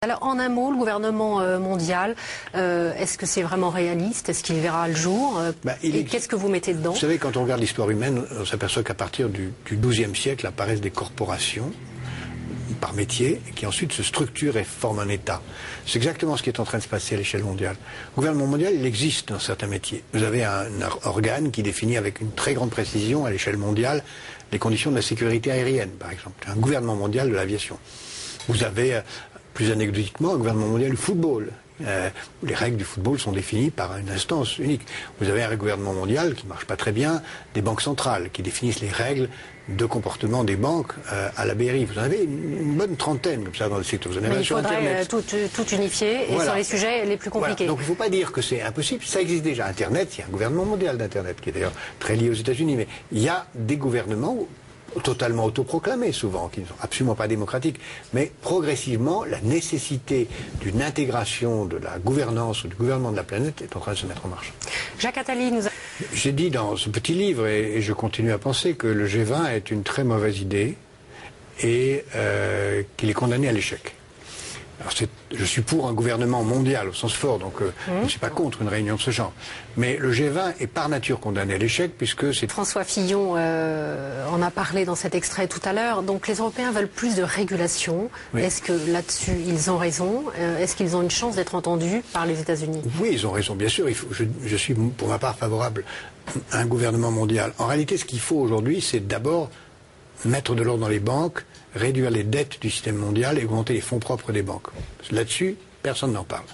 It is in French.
Alors, en un mot, le gouvernement mondial, est-ce que c'est vraiment réaliste? Est-ce qu'il verra le jour? Et qu'est-ce que vous mettez dedans? Vous savez, quand on regarde l'histoire humaine, on s'aperçoit qu'à partir du XIIe siècle apparaissent des corporations par métier, qui ensuite se structurent et forment un État. C'est exactement ce qui est en train de se passer à l'échelle mondiale. Le gouvernement mondial, il existe dans certains métiers. Vous avez un organe qui définit avec une très grande précision à l'échelle mondiale les conditions de la sécurité aérienne, par exemple. Un gouvernement mondial de l'aviation. Vous avez, plus anecdotiquement, un gouvernement mondial du football. Les règles du football sont définies par une instance unique. Vous avez un gouvernement mondial qui ne marche pas très bien, des banques centrales qui définissent les règles de comportement des banques à la BRI. Vous en avez une bonne trentaine comme ça dans le secteur. Vous en avez il faudrait tout unifier et sur les sujets les plus compliqués. Voilà. Donc il ne faut pas dire que c'est impossible. Ça existe déjà. Internet, il y a un gouvernement mondial d'Internet qui est d'ailleurs très lié aux États-Unis. Mais il y a des gouvernements totalement autoproclamés souvent, qui ne sont absolument pas démocratiques, mais progressivement, la nécessité d'une intégration de la gouvernance ou du gouvernement de la planète est en train de se mettre en marche. Jacques Attali nous a... J'ai dit dans ce petit livre, et je continue à penser, que le G20 est une très mauvaise idée et qu'il est condamné à l'échec. Alors je suis pour un gouvernement mondial au sens fort, donc je ne suis pas contre une réunion de ce genre. Mais le G20 est par nature condamné à l'échec puisque c'est... François Fillon en a parlé dans cet extrait tout à l'heure. Donc les Européens veulent plus de régulation. Oui. Est-ce que là-dessus ils ont raison? Est-ce qu'ils ont une chance d'être entendus par les États-Unis? Oui, ils ont raison, bien sûr. Je suis pour ma part favorable à un gouvernement mondial. En réalité, ce qu'il faut aujourd'hui, c'est d'abord mettre de l'ordre dans les banques, réduire les dettes du système mondial et augmenter les fonds propres des banques. Là-dessus, personne n'en parle.